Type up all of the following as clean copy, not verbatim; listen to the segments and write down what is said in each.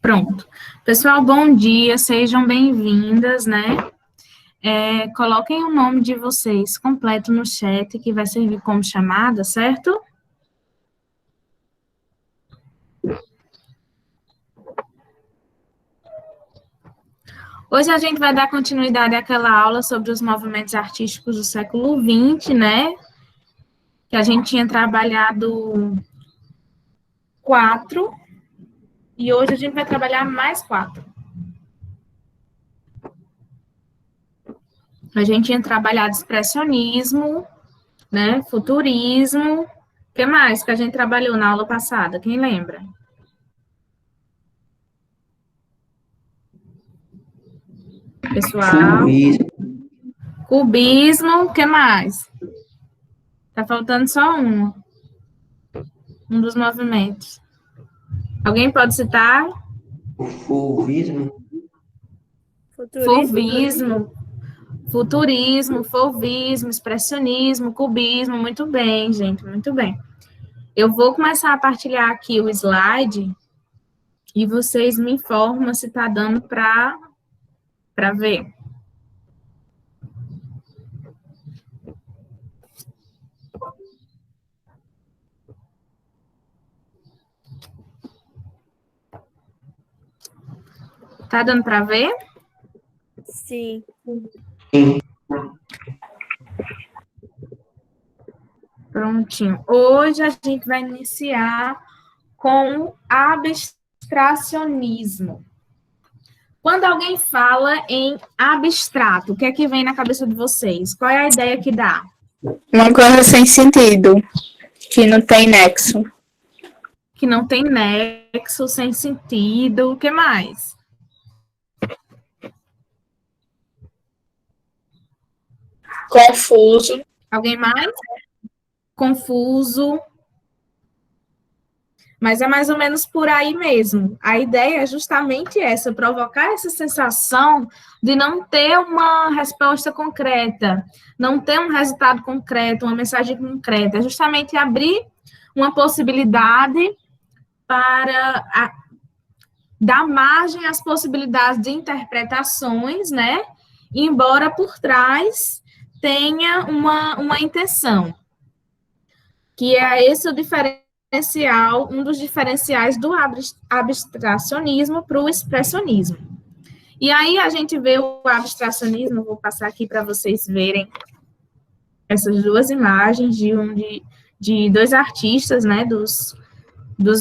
Pronto. Pessoal, bom dia, sejam bem-vindas, né? Coloquem o nome de vocês completo no chat, que vai servir como chamada, certo? Hoje a gente vai dar continuidade àquela aula sobre os movimentos artísticos do século XX, né? Que a gente tinha trabalhado 4, e hoje a gente vai trabalhar mais 4. A gente tinha trabalhado expressionismo, né? Futurismo. O que mais que a gente trabalhou na aula passada? Quem lembra? Pessoal. Cubismo. O que mais? Tá faltando só um dos movimentos. Alguém pode citar? Fauvismo. Futurismo, fauvismo, expressionismo, cubismo. Muito bem, gente, muito bem. Eu vou começar a partilhar aqui o slide e vocês me informam se tá dando para ver. Tá dando para ver? Sim. Prontinho. Hoje a gente vai iniciar com o abstracionismo. Quando alguém fala em abstrato, o que é que vem na cabeça de vocês? Qual é a ideia que dá? Uma coisa sem sentido, que não tem nexo. Que não tem nexo, sem sentido. O que mais? Confuso. Alguém mais? Confuso. Mas é mais ou menos por aí mesmo. A ideia é justamente essa, provocar essa sensação de não ter uma resposta concreta, não ter um resultado concreto, uma mensagem concreta. É justamente abrir uma possibilidade para dar margem às possibilidades de interpretações, né? Embora por trás tenha uma intenção, que é esse o diferencial, um dos diferenciais do abstracionismo para o expressionismo. E aí a gente vê o abstracionismo, vou passar aqui para vocês verem essas duas imagens de dois artistas, né, dos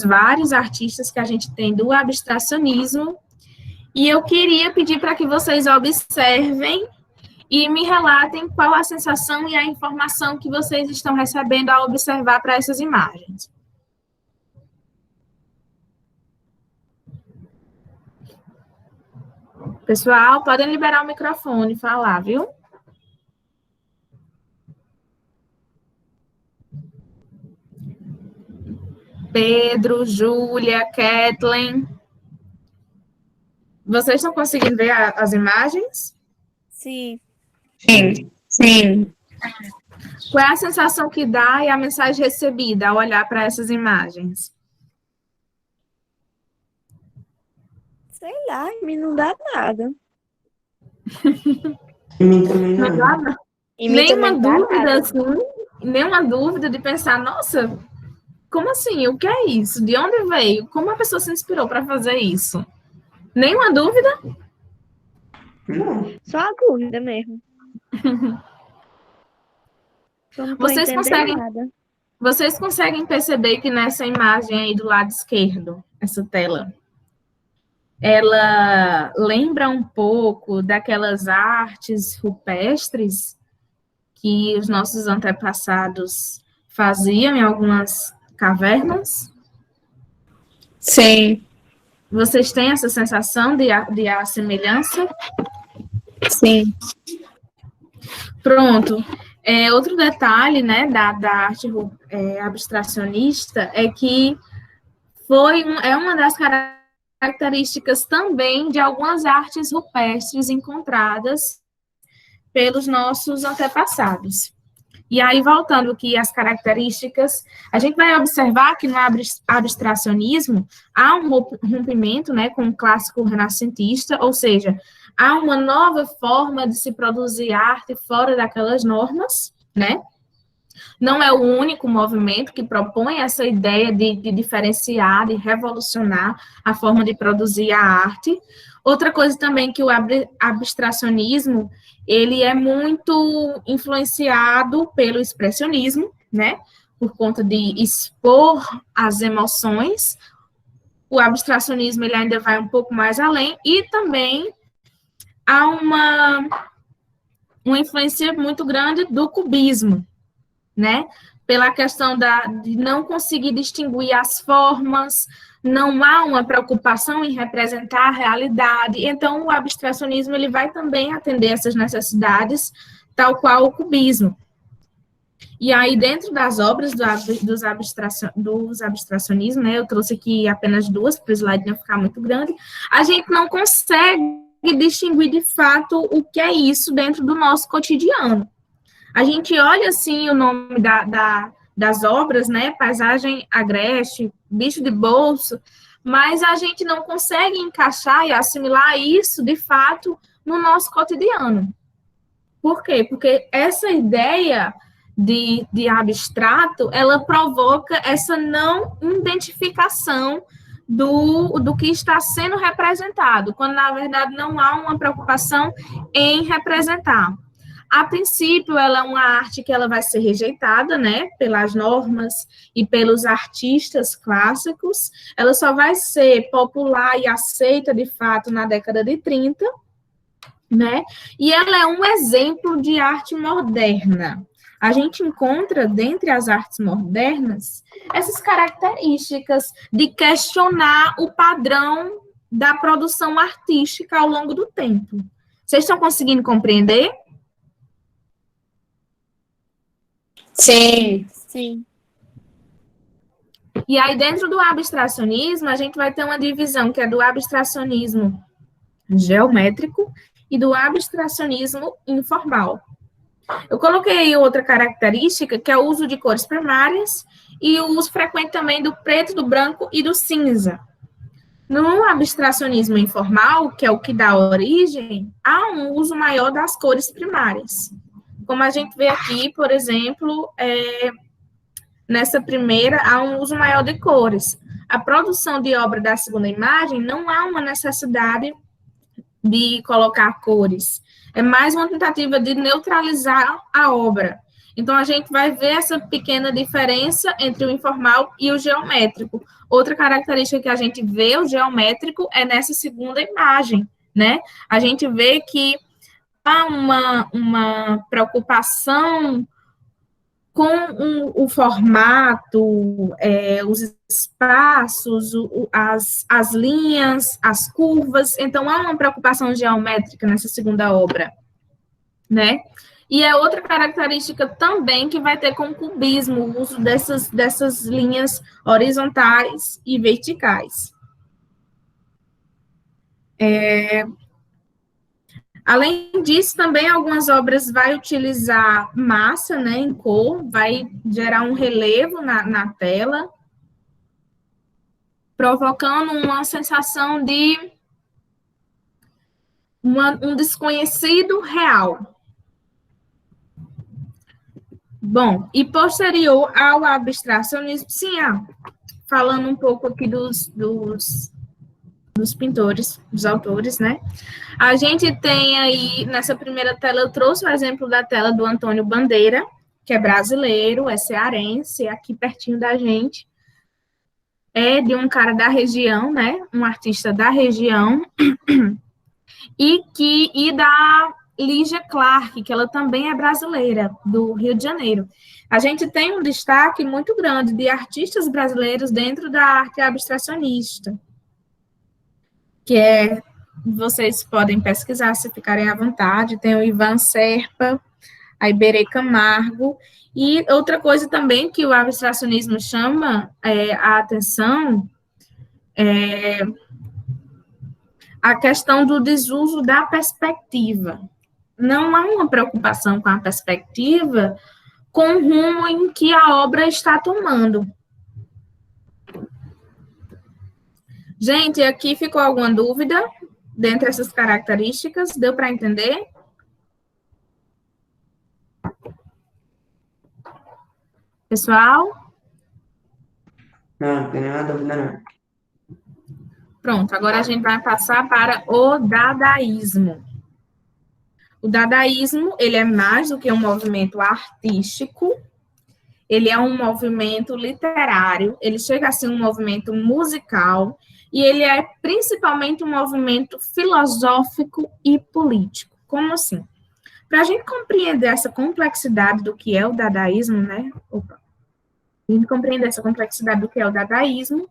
vários artistas que a gente tem do abstracionismo, e eu queria pedir para que vocês observem e me relatem qual a sensação e a informação que vocês estão recebendo ao observar para essas imagens. Pessoal, podem liberar o microfone e falar, viu? Pedro, Júlia, Kathleen. Vocês estão conseguindo ver as imagens? Sim. Sim. Qual é a sensação que dá e a mensagem recebida ao olhar para essas imagens? Sei lá, em mim não dá nada. Em mim também Não dá nada. Nenhuma dúvida, assim, nenhuma dúvida de pensar, nossa, como assim? O que é isso? De onde veio? Como a pessoa se inspirou para fazer isso? Nenhuma dúvida? Não. Só a dúvida mesmo. Vocês conseguem perceber que nessa imagem aí do lado esquerdo, essa tela, ela lembra um pouco daquelas artes rupestres que os nossos antepassados faziam em algumas cavernas? Sim. Vocês têm essa sensação de a semelhança? Sim. Pronto. Outro detalhe, né, da arte abstracionista é que é uma das características também de algumas artes rupestres encontradas pelos nossos antepassados. E aí, voltando aqui às características, a gente vai observar que no abstracionismo há um rompimento, né, com o clássico renascentista, ou seja, há uma nova forma de se produzir arte fora daquelas normas, né? Não é o único movimento que propõe essa ideia de diferenciar, de revolucionar a forma de produzir a arte. Outra coisa também que o abstracionismo, ele é muito influenciado pelo expressionismo, né? Por conta de expor as emoções. O abstracionismo, ele ainda vai um pouco mais além, e também há uma influência muito grande do cubismo, né? Pela questão de não conseguir distinguir as formas, não há uma preocupação em representar a realidade. Então, o abstracionismo ele vai também atender essas necessidades, tal qual o cubismo. E aí, dentro das obras dos abstracionismos, né, eu trouxe aqui apenas duas, para o slide não ficar muito grande, a gente não consegue distinguir, de fato, o que é isso dentro do nosso cotidiano. A gente olha, assim, o nome das obras, né, Paisagem Agreste, Bicho de Bolso, mas a gente não consegue encaixar e assimilar isso, de fato, no nosso cotidiano. Por quê? Porque essa ideia de abstrato, ela provoca essa não identificação do que está sendo representado, quando, na verdade, não há uma preocupação em representar. A princípio, ela é uma arte que ela vai ser rejeitada, né, pelas normas e pelos artistas clássicos. Ela só vai ser popular e aceita, de fato, na década de 30, né, e ela é um exemplo de arte moderna. A gente encontra, dentre as artes modernas, essas características de questionar o padrão da produção artística ao longo do tempo. Vocês estão conseguindo compreender? Sim. Sim. E aí, dentro do abstracionismo, a gente vai ter uma divisão que é do abstracionismo geométrico e do abstracionismo informal. Eu coloquei aí outra característica, que é o uso de cores primárias e o uso frequente também do preto, do branco e do cinza. No abstracionismo informal, que é o que dá origem, há um uso maior das cores primárias. Como a gente vê aqui, por exemplo, nessa primeira, há um uso maior de cores. A produção de obra da segunda imagem não há uma necessidade de colocar cores. É mais uma tentativa de neutralizar a obra. Então, a gente vai ver essa pequena diferença entre o informal e o geométrico. Outra característica que a gente vê, o geométrico, é nessa segunda imagem, né? A gente vê que há uma preocupação com o formato, os espaços, as linhas, as curvas. Então, há uma preocupação geométrica nessa segunda obra, né? E é outra característica também que vai ter com o cubismo, o uso dessas linhas horizontais e verticais. Além disso, também algumas obras vai utilizar massa, né, em cor, vai gerar um relevo na tela, provocando uma sensação de um desconhecido real. Bom, e posterior ao abstracionismo, sim, falando um pouco aqui dos pintores, dos autores, né? A gente tem aí, nessa primeira tela, eu trouxe o exemplo da tela do Antônio Bandeira, que é brasileiro, é cearense, aqui pertinho da gente. É de um cara da região, né? Um artista da região. E da Lígia Clark, que ela também é brasileira, do Rio de Janeiro. A gente tem um destaque muito grande de artistas brasileiros dentro da arte abstracionista, que vocês podem pesquisar se ficarem à vontade, tem o Ivan Serpa, a Iberê Camargo, e outra coisa também que o abstracionismo chama a atenção é a questão do desuso da perspectiva. Não há uma preocupação com a perspectiva com o rumo em que a obra está tomando. Gente, aqui ficou alguma dúvida dentre essas características? Deu para entender? Pessoal? Não tem nenhuma dúvida, não. Pronto, agora a gente vai passar para o dadaísmo. O dadaísmo, ele é mais do que um movimento artístico, ele é um movimento literário, ele chega a ser um movimento musical, e ele é principalmente um movimento filosófico e político. Como assim? Para a gente compreender essa complexidade do que é o dadaísmo, né? A gente compreender essa complexidade do que é o dadaísmo,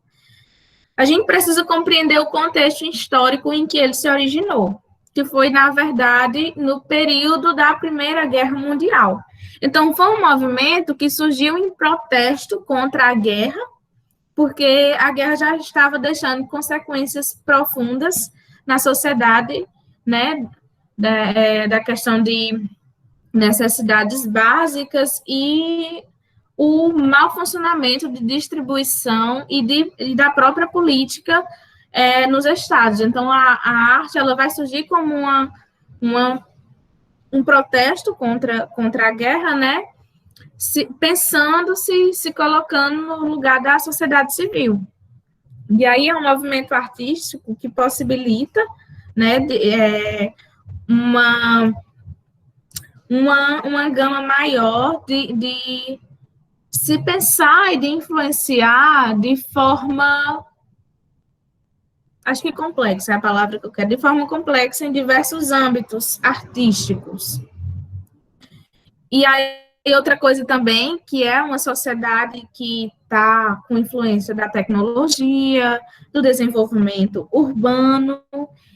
a gente precisa compreender o contexto histórico em que ele se originou, que foi, na verdade, no período da Primeira Guerra Mundial. Então, foi um movimento que surgiu em protesto contra a guerra, porque a guerra já estava deixando consequências profundas na sociedade, né, da questão de necessidades básicas e o mau funcionamento de distribuição e da própria política nos estados. Então, a arte ela vai surgir como um protesto contra a guerra, né? Se colocando no lugar da sociedade civil. E aí é um movimento artístico que possibilita, né, uma gama maior de se pensar e de influenciar de forma, acho que complexa é a palavra que eu quero, de forma complexa em diversos âmbitos artísticos. E aí, outra coisa também, que é uma sociedade que está com influência da tecnologia, do desenvolvimento urbano.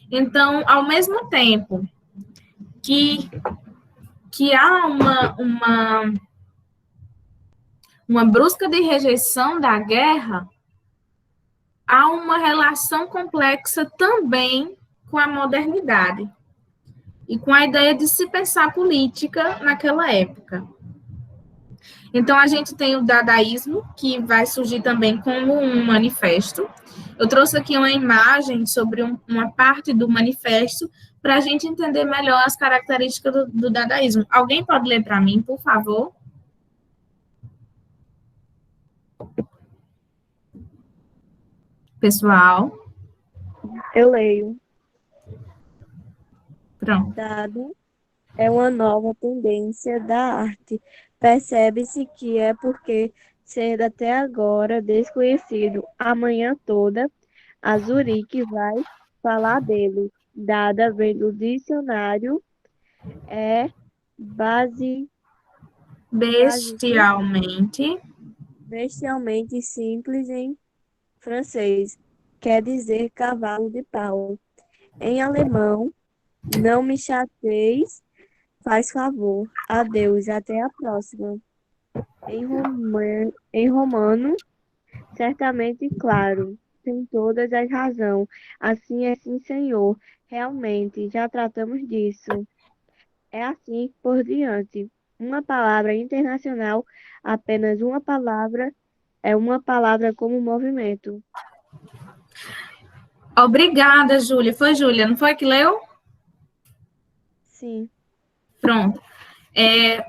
Então, ao mesmo tempo que há uma brusca de rejeição da guerra, há uma relação complexa também com a modernidade e com a ideia de se pensar política naquela época. Então, a gente tem o dadaísmo, que vai surgir também como um manifesto. Eu trouxe aqui uma imagem sobre uma parte do manifesto para a gente entender melhor as características do dadaísmo. Alguém pode ler para mim, por favor? Pessoal? Eu leio. Pronto. Dado é uma nova tendência da arte. Percebe-se que é porque, sendo até agora desconhecido, amanhã toda, a Zurique vai falar dele. Dada vem do dicionário, é Bestialmente. bestialmente simples em francês. Quer dizer cavalo de pau. Em alemão, não me chateis, faz favor. Adeus, até a próxima. Em romano, certamente claro, tem todas as razão. Assim é sim, senhor. Realmente, já tratamos disso. É assim por diante. Uma palavra internacional, apenas uma palavra, é uma palavra como movimento. Obrigada, Júlia. Foi Júlia, não foi que leu? Sim. Pronto.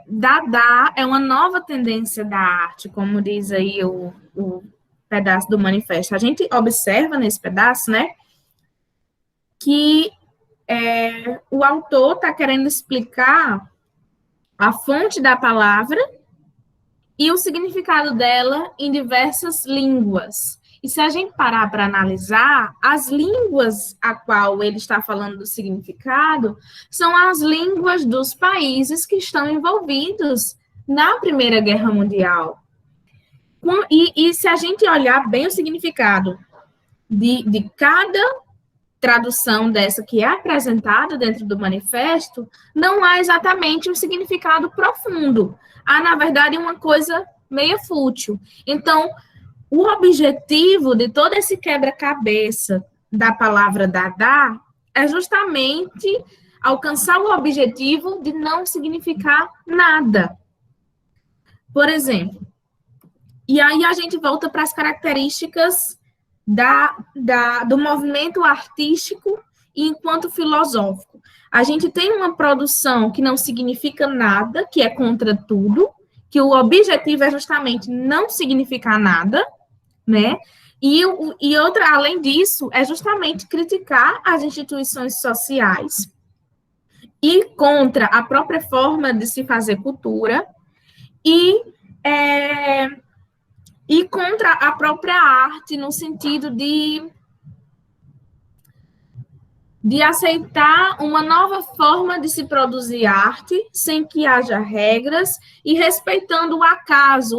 Dada é uma nova tendência da arte, como diz aí o pedaço do manifesto. A gente observa nesse pedaço, né, que o autor está querendo explicar a fonte da palavra e o significado dela em diversas línguas. E se a gente parar para analisar, as línguas a qual ele está falando do significado são as línguas dos países que estão envolvidos na Primeira Guerra Mundial. E se a gente olhar bem o significado de cada tradução dessa que é apresentada dentro do manifesto, não há exatamente um significado profundo. Há, na verdade, uma coisa meio fútil. Então, o objetivo de todo esse quebra-cabeça da palavra Dada é justamente alcançar o objetivo de não significar nada. Por exemplo, e aí a gente volta para as características do movimento artístico enquanto filosófico. A gente tem uma produção que não significa nada, que é contra tudo, que o objetivo é justamente não significar nada, né? E outra, além disso, é justamente criticar as instituições sociais e contra a própria forma de se fazer cultura e, é, e contra a própria arte, no sentido de aceitar uma nova forma de se produzir arte, sem que haja regras e respeitando o acaso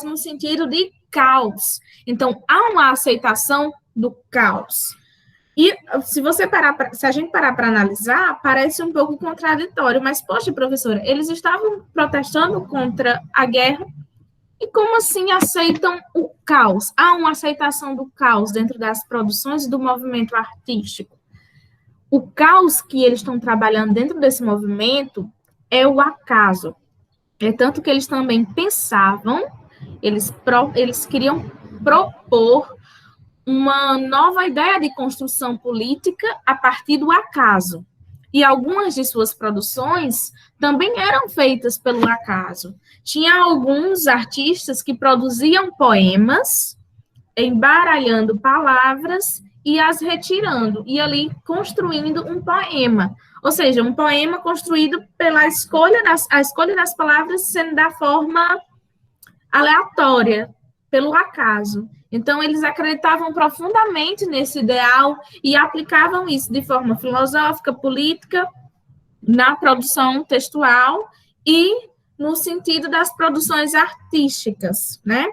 no sentido de caos. Então, há uma aceitação do caos. E se a gente parar para analisar, parece um pouco contraditório, mas, poxa, professora, eles estavam protestando contra a guerra, e como assim aceitam o caos? Há uma aceitação do caos dentro das produções e do movimento artístico. O caos que eles estão trabalhando dentro desse movimento é o acaso. É tanto que eles também pensavam, eles queriam propor uma nova ideia de construção política a partir do acaso. E algumas de suas produções também eram feitas pelo acaso. Tinha alguns artistas que produziam poemas, embaralhando palavras e as retirando, e ali construindo um poema. Ou seja, um poema construído pela a escolha das palavras sendo da forma aleatória, pelo acaso. Então, eles acreditavam profundamente nesse ideal e aplicavam isso de forma filosófica, política, na produção textual e no sentido das produções artísticas, né?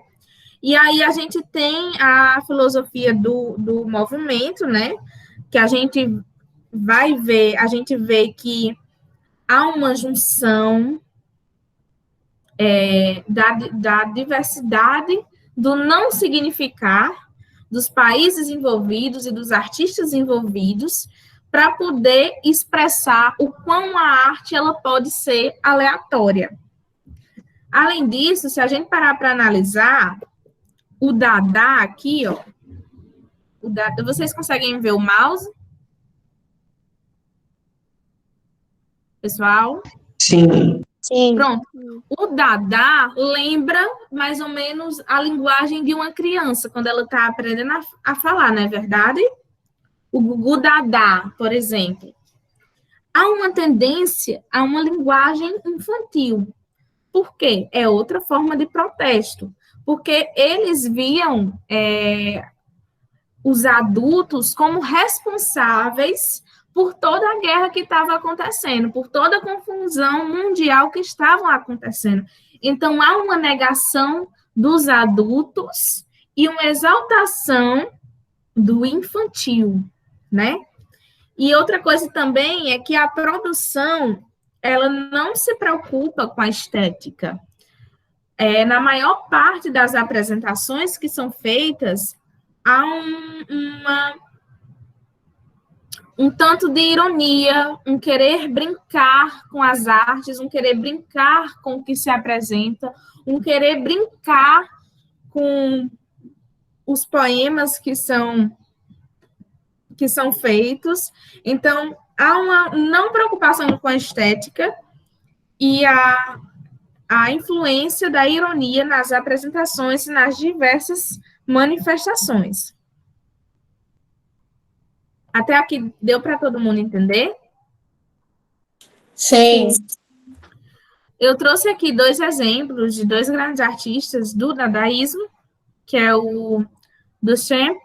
E aí a gente tem a filosofia do movimento, né? Que a gente vê que há uma junção da diversidade do não significar dos países envolvidos e dos artistas envolvidos para poder expressar o quão a arte ela pode ser aleatória. Além disso, se a gente parar para analisar, o Dada aqui, ó, vocês conseguem ver o mouse? Pessoal? Sim. Sim. Pronto. O Dada lembra mais ou menos a linguagem de uma criança, quando ela está aprendendo a falar, não é verdade? O Gugu Dada, por exemplo. Há uma tendência a uma linguagem infantil. Por quê? É outra forma de protesto. Porque eles viam os adultos como responsáveis por toda a guerra que estava acontecendo, por toda a confusão mundial que estava acontecendo. Então, há uma negação dos adultos e uma exaltação do infantil, né? E outra coisa também é que a produção, ela não se preocupa com a estética. Na maior parte das apresentações que são feitas, há um tanto de ironia, um querer brincar com as artes, um querer brincar com o que se apresenta, um querer brincar com os poemas que são feitos. Então, há uma não preocupação com a estética e a influência da ironia nas apresentações e nas diversas manifestações. Até aqui deu para todo mundo entender? Sim. Eu trouxe aqui 2 exemplos de 2 grandes artistas do dadaísmo, que é o Duchamp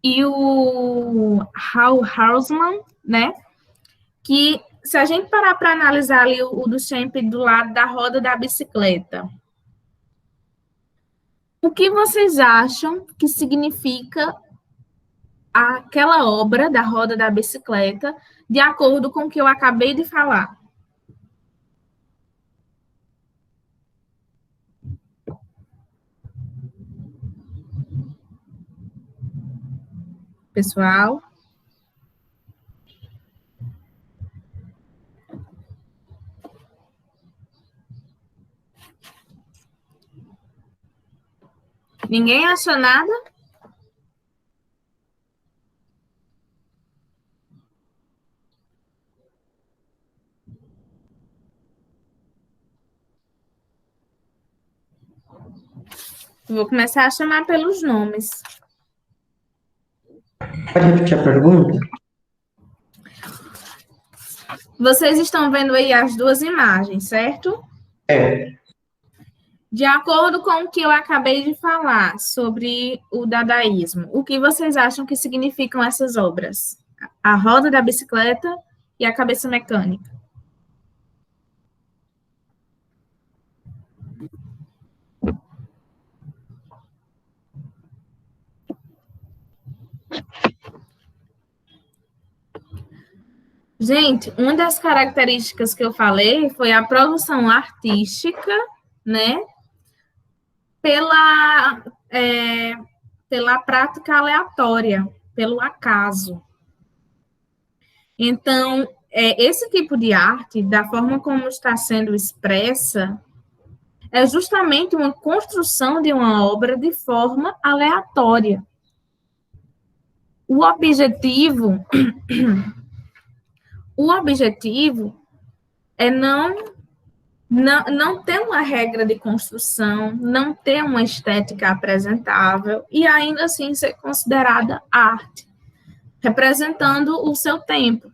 e o Haussmann, né? Que, se a gente parar para analisar ali o Duchamp do lado da roda da bicicleta, o que vocês acham que significa aquela obra da roda da bicicleta, de acordo com o que eu acabei de falar? Pessoal? Ninguém acha nada? Vou começar a chamar pelos nomes. Pode repetir a pergunta? Vocês estão vendo aí as duas imagens, certo? É. De acordo com o que eu acabei de falar sobre o dadaísmo, o que vocês acham que significam essas obras? A roda da bicicleta e a cabeça mecânica. Gente, uma das características que eu falei foi a produção artística, né? Pela prática aleatória, pelo acaso. Então, esse tipo de arte, da forma como está sendo expressa, é justamente uma construção de uma obra de forma aleatória. O objetivo é não ter uma regra de construção, não ter uma estética apresentável e ainda assim ser considerada arte, representando o seu tempo.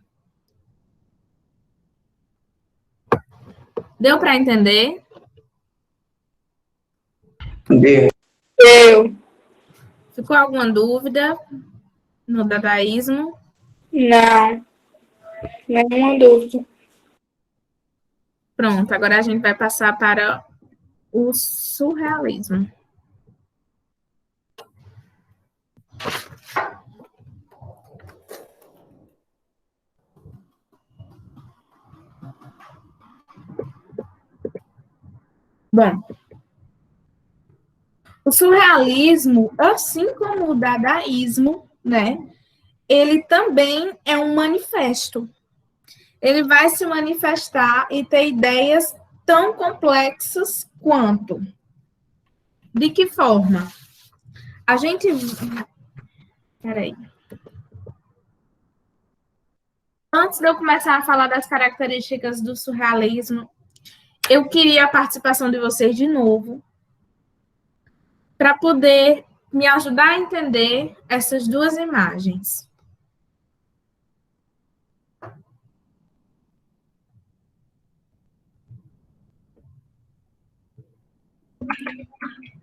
Deu para entender? Deu. Eu. Ficou alguma dúvida no dadaísmo? Não. Nenhuma dúvida. Pronto, agora a gente vai passar para o surrealismo. Bom, o surrealismo, assim como o dadaísmo, né, ele também é um manifesto. Ele vai se manifestar e ter ideias tão complexas quanto. De que forma? A gente... Peraí. Antes de eu começar a falar das características do surrealismo, eu queria a participação de vocês de novo, para poder me ajudar a entender essas duas imagens.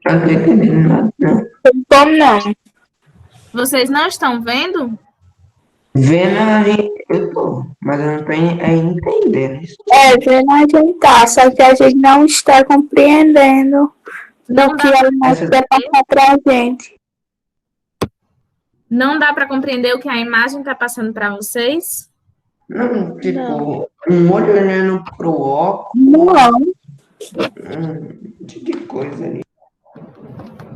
Não tô entendendo nada, não. Como não? Vocês não estão vendo? Vendo a gente, eu tô, mas eu não tô entendendo isso. Vendo a gente tá, só que a gente não está compreendendo Não do que dá, a imagem quer passar pra gente. não dá para compreender o que a imagem está passando para vocês? Não, tipo, Não. um olho olhando pro óculos, Não. de coisa ali.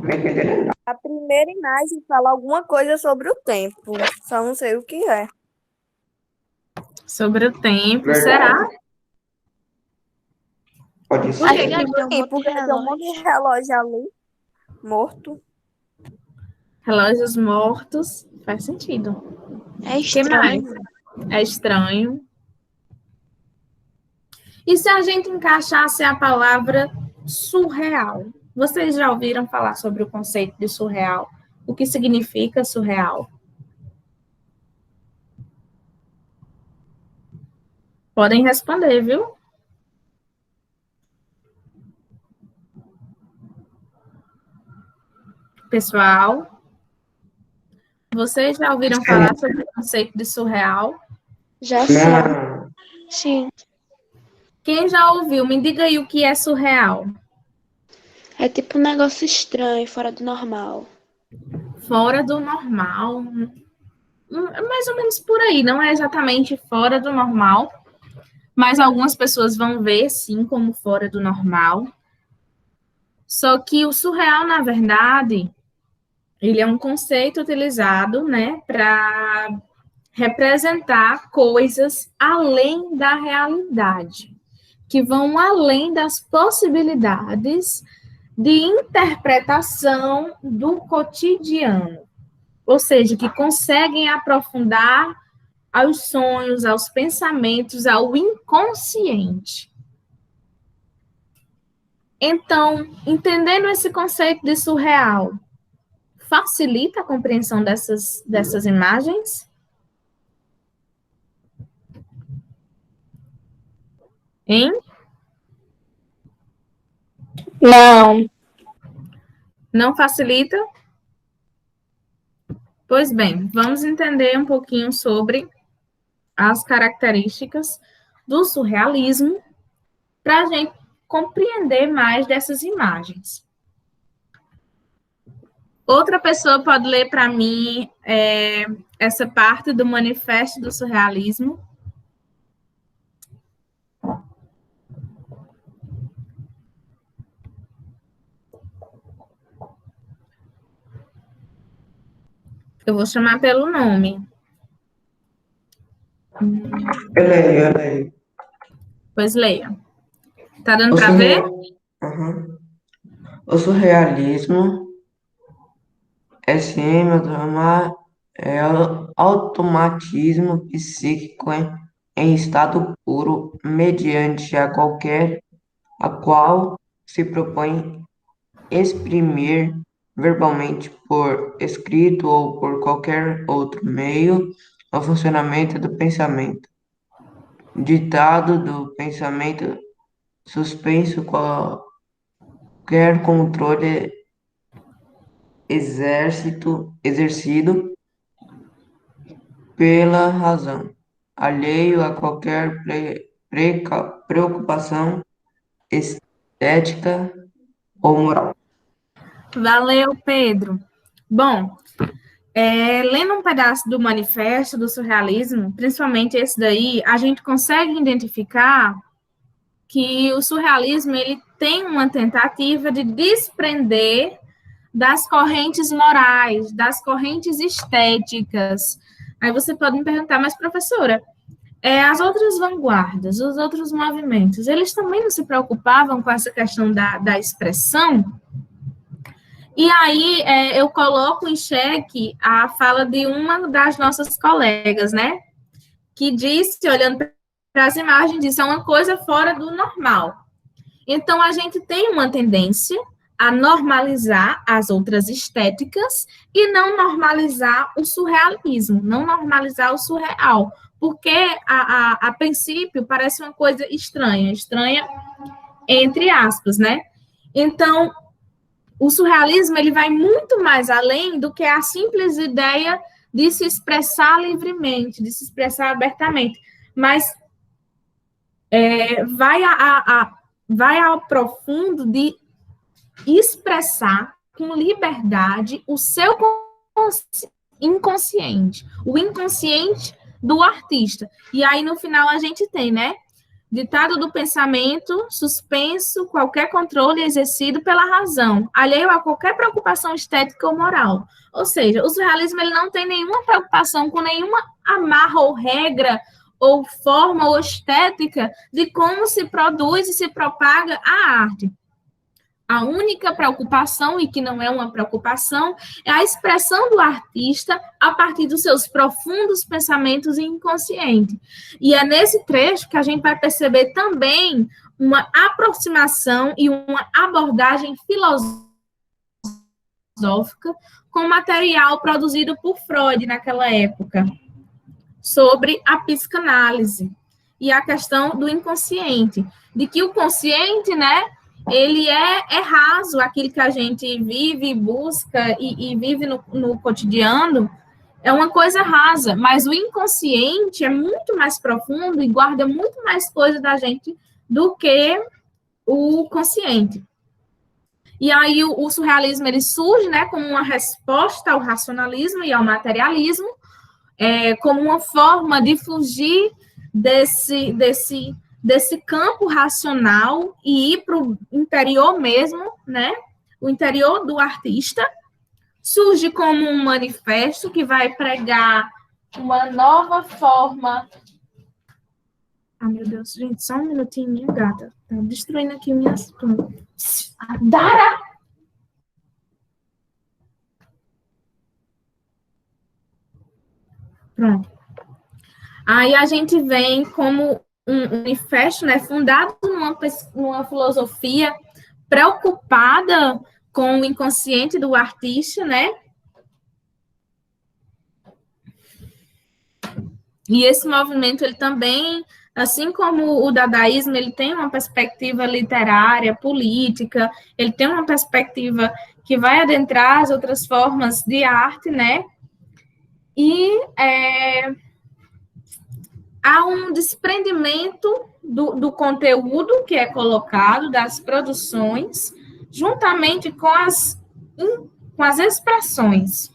Não é entendendo nada. A primeira imagem fala alguma coisa sobre o tempo, só não sei o que é. Sobre o tempo, Verdade. será? Pode ser. Porque Tem um monte de tem um monte de relógio ali, morto. Relógios mortos, faz sentido. É O que mais? estranho. É estranho. E se a gente encaixasse a palavra surreal? Vocês já ouviram falar sobre o conceito de surreal? O que significa surreal? Podem responder, viu? Pessoal, vocês já ouviram falar sobre o conceito de surreal? Já sei. Não, Sim. Quem já ouviu, me diga aí o que é surreal. É tipo um negócio estranho, fora do normal. Fora do normal. Mais ou menos por aí, não é exatamente fora do normal, mas algumas pessoas vão ver, sim, como fora do normal. Só que o surreal, na verdade, ele é um conceito utilizado, né, para representar coisas além da realidade, que vão além das possibilidades de interpretação do cotidiano, ou seja, que conseguem aprofundar aos sonhos, aos pensamentos, ao inconsciente. Então, entendendo esse conceito de surreal, facilita a compreensão dessas imagens? Hein? Não. Não facilita? Pois bem, vamos entender um pouquinho sobre as características do surrealismo para a gente compreender mais dessas imagens. Outra pessoa pode ler para mim essa parte do Manifesto do Surrealismo? Eu vou chamar pelo nome. Eu leio. Pois leia. Tá dando para ver? Uhum. O surrealismo é o automatismo psíquico em estado puro, mediante a qual se propõe exprimir verbalmente, por escrito ou por qualquer outro meio, o funcionamento do pensamento, ditado do pensamento, suspenso qualquer controle exercido pela razão, alheio a qualquer preocupação estética ou moral. Valeu, Pedro. Bom, lendo um pedaço do Manifesto do Surrealismo, principalmente esse daí, a gente consegue identificar que o surrealismo ele tem uma tentativa de desprender das correntes morais, das correntes estéticas. Aí você pode me perguntar, mas professora, as outras vanguardas, os outros movimentos, eles também não se preocupavam com essa questão da expressão? E aí eu coloco em xeque a fala de uma das nossas colegas, né? Que disse, olhando para as imagens, disse, é uma coisa fora do normal. Então, a gente tem uma tendência a normalizar as outras estéticas e não normalizar o surrealismo, não normalizar o surreal, porque, a princípio, parece uma coisa estranha entre aspas, né? Então, o surrealismo ele vai muito mais além do que a simples ideia de se expressar livremente, de se expressar abertamente, mas vai ao profundo de expressar com liberdade o seu inconsciente, o inconsciente do artista. E aí, no final, a gente tem, né? Ditado do pensamento, suspenso, qualquer controle exercido pela razão, alheio a qualquer preocupação estética ou moral. Ou seja, o surrealismo ele não tem nenhuma preocupação com nenhuma amarra ou regra ou forma ou estética de como se produz e se propaga a arte. A única preocupação, e que não é uma preocupação, é a expressão do artista a partir dos seus profundos pensamentos inconscientes. E é nesse trecho que a gente vai perceber também uma aproximação e uma abordagem filosófica com material produzido por Freud naquela época, sobre a psicanálise e a questão do inconsciente, de que o consciente, né, ele é raso, aquilo que a gente vive, busca e vive no cotidiano, é uma coisa rasa, mas o inconsciente é muito mais profundo e guarda muito mais coisa da gente do que o consciente. E aí o surrealismo ele surge, né, como uma resposta ao racionalismo e ao materialismo, como uma forma de fugir desse campo racional e ir para o interior mesmo, né? O interior do artista. Surge como um manifesto que vai pregar uma nova forma Ah, meu Deus, gente, só um minutinho, minha gata. Tá destruindo aqui minhas plantas. Dara! Pronto. Aí a gente vem como um manifesto, né, fundado numa filosofia preocupada com o inconsciente do artista, né? E esse movimento, ele também, assim como o dadaísmo, ele tem uma perspectiva literária, política, ele tem uma perspectiva que vai adentrar as outras formas de arte, né? E há um desprendimento do conteúdo que é colocado, das produções, juntamente com as expressões.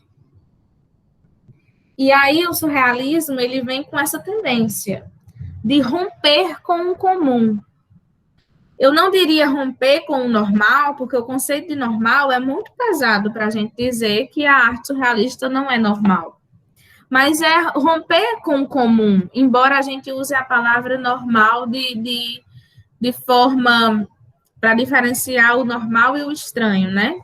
E aí o surrealismo, ele vem com essa tendência de romper com o comum. Eu não diria romper com o normal, porque o conceito de normal é muito pesado para a gente dizer que a arte surrealista não é normal. Mas é romper com o comum, embora a gente use a palavra normal de forma para diferenciar o normal e o estranho, né?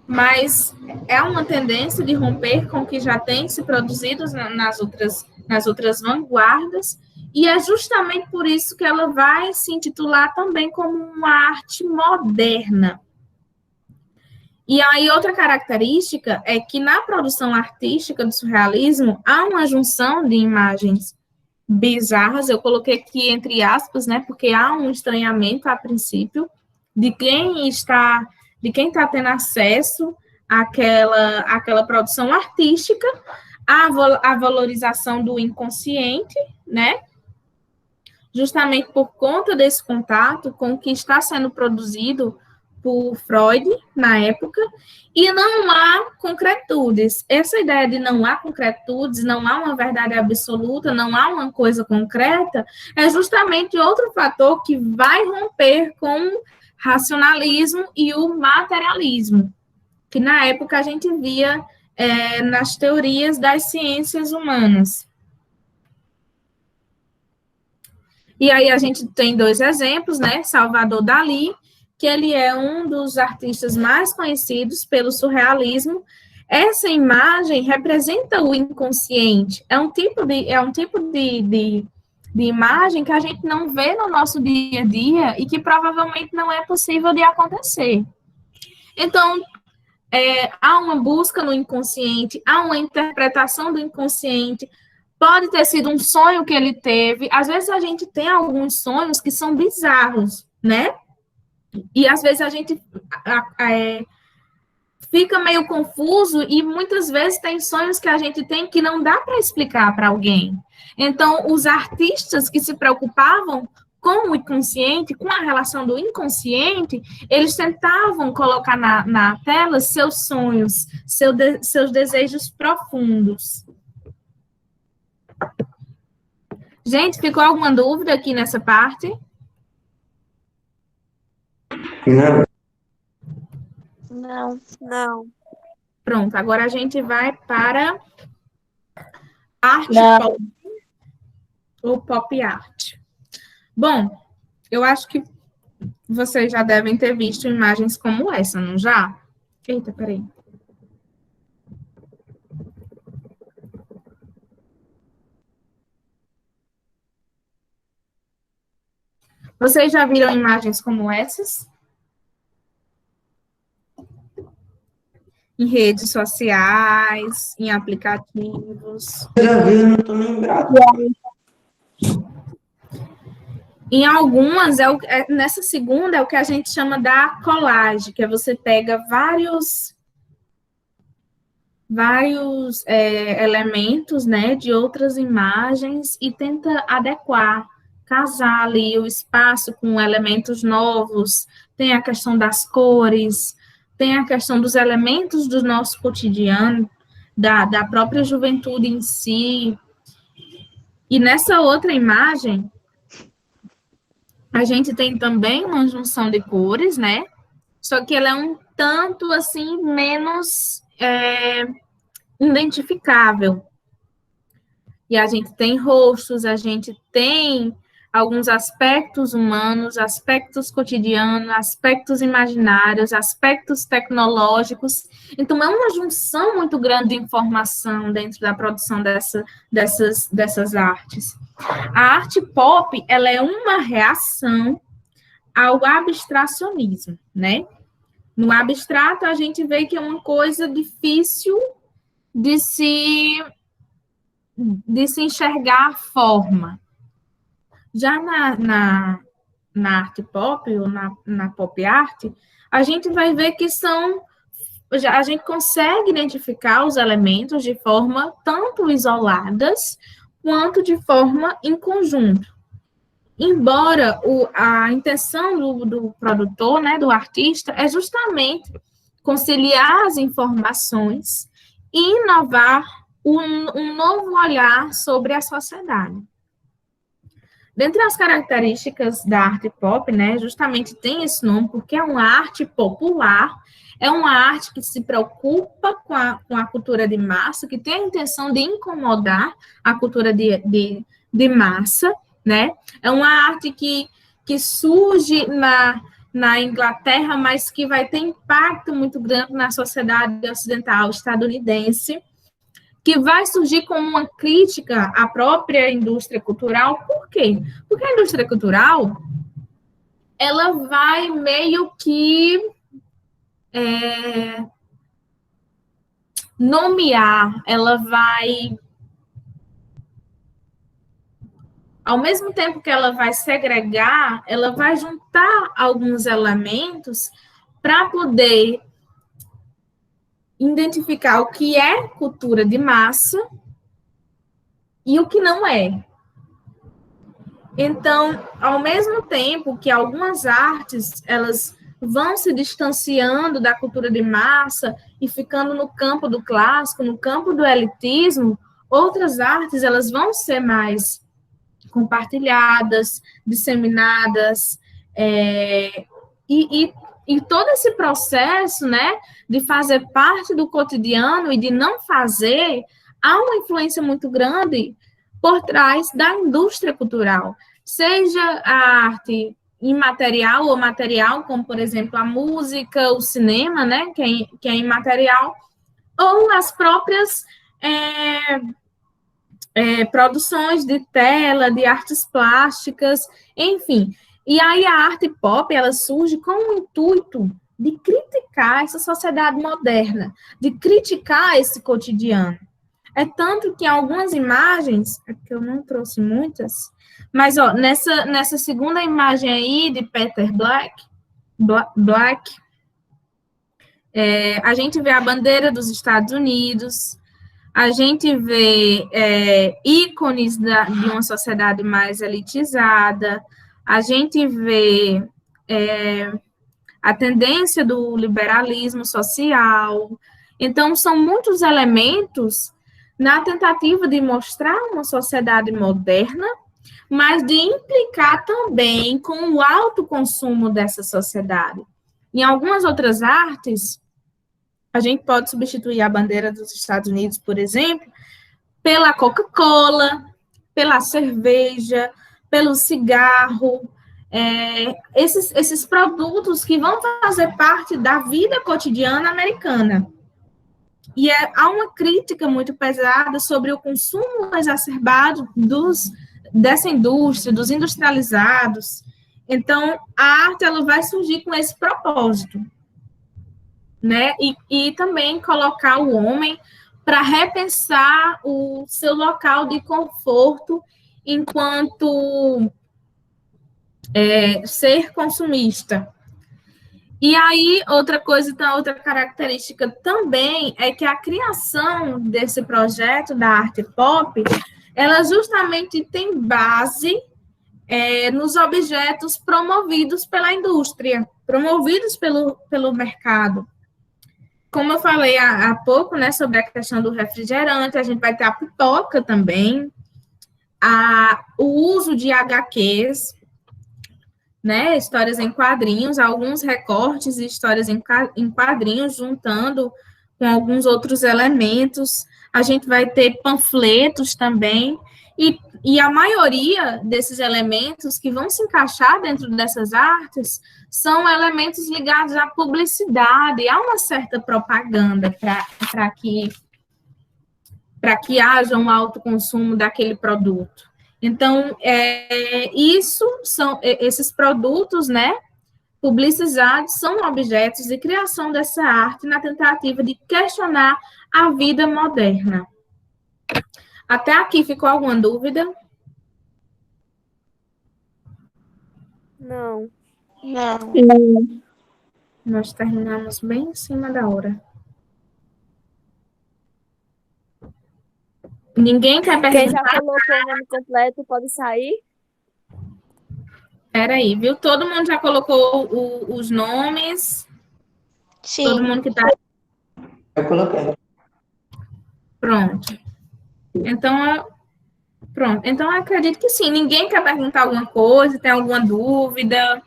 Mas é uma tendência de romper com o que já tem se produzido nas outras vanguardas, e é justamente por isso que ela vai se intitular também como uma arte moderna. E aí, outra característica é que na produção artística do surrealismo há uma junção de imagens bizarras, eu coloquei aqui entre aspas, né, porque há um estranhamento a princípio de quem está tendo acesso àquela produção artística, a valorização do inconsciente, né, justamente por conta desse contato com o que está sendo produzido por Freud, na época, e não há concretudes. Essa ideia de não há concretudes, não há uma verdade absoluta, não há uma coisa concreta, é justamente outro fator que vai romper com o racionalismo e o materialismo, que na época a gente via nas teorias das ciências humanas. E aí a gente tem dois exemplos, né? Salvador Dalí, que ele é um dos artistas mais conhecidos pelo surrealismo. Essa imagem representa o inconsciente. É um tipo de imagem que a gente não vê no nosso dia a dia e que provavelmente não é possível de acontecer. Então, há uma busca no inconsciente, há uma interpretação do inconsciente. Pode ter sido um sonho que ele teve. Às vezes a gente tem alguns sonhos que são bizarros, né? E às vezes a gente fica meio confuso e muitas vezes tem sonhos que a gente tem que não dá para explicar para alguém. Então, os artistas que se preocupavam com o inconsciente, com a relação do inconsciente, eles tentavam colocar na tela seus sonhos, seus desejos profundos. Gente, ficou alguma dúvida aqui nessa parte? Não. Não. Pronto, agora a gente vai para arte pop, ou pop art. Bom, eu acho que vocês já devem ter visto imagens como essa, não já? Eita, peraí. Vocês já viram imagens como essas? Em redes sociais, em aplicativos. Eu já vi, eu não estou lembrado. Em algumas, nessa segunda, é o que a gente chama da collage, que é você pega vários elementos, né, de outras imagens e tenta adequar, casar ali o espaço com elementos novos. Tem a questão das cores, tem a questão dos elementos do nosso cotidiano, da própria juventude em si. E nessa outra imagem, a gente tem também uma junção de cores, né? Só que ela é um tanto, assim, menos identificável. e a gente tem rostos, a gente tem alguns aspectos humanos, aspectos cotidianos, aspectos imaginários, aspectos tecnológicos. Então, é uma junção muito grande de informação dentro da produção dessas artes. A arte pop, ela é uma reação ao abstracionismo, né? No abstrato, a gente vê que é uma coisa difícil de se enxergar a forma. Já na arte pop, ou na pop art, a gente vai ver que a gente consegue identificar os elementos de forma tanto isoladas, quanto de forma em conjunto. Embora a intenção do produtor, né, do artista, é justamente conciliar as informações e inovar um novo olhar sobre a sociedade. Dentre as características da arte pop, né, justamente tem esse nome, porque é uma arte popular, é uma arte que se preocupa com a cultura de massa, que tem a intenção de incomodar a cultura de massa, né? É uma arte que surge na Inglaterra, mas que vai ter impacto muito grande na sociedade ocidental estadunidense, que vai surgir como uma crítica à própria indústria cultural. Por quê? Porque a indústria cultural, ela vai meio que nomear, ela vai, ao mesmo tempo que ela vai segregar, ela vai juntar alguns elementos para poder identificar o que é cultura de massa e o que não é. Então, ao mesmo tempo que algumas artes, elas vão se distanciando da cultura de massa e ficando no campo do clássico, no campo do elitismo, outras artes, elas vão ser mais compartilhadas, disseminadas, e todo esse processo, né, de fazer parte do cotidiano e de não fazer, há uma influência muito grande por trás da indústria cultural, seja a arte imaterial ou material, como, por exemplo, a música, o cinema, né, que é imaterial, ou as próprias produções de tela, de artes plásticas, enfim. E aí a arte pop, ela surge com o intuito de criticar essa sociedade moderna, de criticar esse cotidiano. É tanto que algumas imagens, que eu não trouxe muitas, mas ó, nessa segunda imagem aí de Peter Black, a gente vê a bandeira dos Estados Unidos, a gente vê ícones de uma sociedade mais elitizada, a gente vê a tendência do liberalismo social. Então, são muitos elementos na tentativa de mostrar uma sociedade moderna, mas de implicar também com o alto consumo dessa sociedade. Em algumas outras artes, a gente pode substituir a bandeira dos Estados Unidos, por exemplo, pela Coca-Cola, pela cerveja, pelo cigarro, esses produtos que vão fazer parte da vida cotidiana americana. E há uma crítica muito pesada sobre o consumo exacerbado dessa indústria, dos industrializados. Então, a arte, ela vai surgir com esse propósito, né? E também colocar o homem para repensar o seu local de conforto enquanto ser consumista. E aí, outra característica também é que a criação desse projeto da arte pop, ela justamente tem base nos objetos promovidos pela indústria, promovidos pelo mercado. Como eu falei há pouco, né, sobre a questão do refrigerante, a gente vai ter a pipoca também, o uso de HQs, né, histórias em quadrinhos, alguns recortes e histórias em quadrinhos, juntando com alguns outros elementos, a gente vai ter panfletos também, e a maioria desses elementos que vão se encaixar dentro dessas artes são elementos ligados à publicidade, há uma certa propaganda para que haja um alto consumo daquele produto. Então, esses produtos, né, publicizados são objetos de criação dessa arte na tentativa de questionar a vida moderna. Até aqui ficou alguma dúvida? Não. Não. Nós terminamos bem em cima da hora. Ninguém quer Quem já perguntar? colocou o nome completo pode sair? Peraí, viu? Todo mundo já colocou os nomes? Sim. Todo mundo que está... Eu coloquei. Pronto. Pronto. Então, eu acredito que sim. Ninguém quer perguntar alguma coisa, tem alguma dúvida,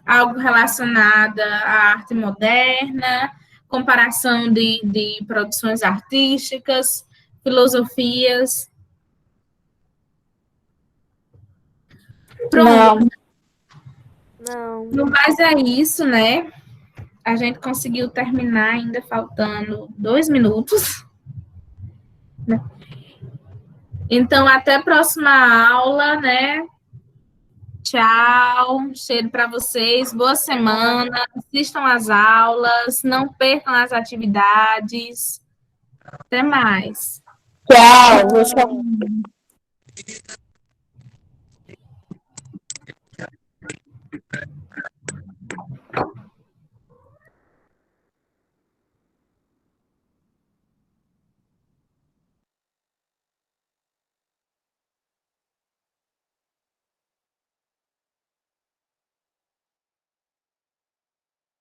algo relacionado à arte moderna, comparação de produções artísticas, filosofias. Pronto. Não. No mais é isso, né? A gente conseguiu terminar ainda faltando 2 minutos. Então, até a próxima aula, né? Tchau, cheiro para vocês, boa semana, assistam às aulas, não percam as atividades. Até mais. Tchau.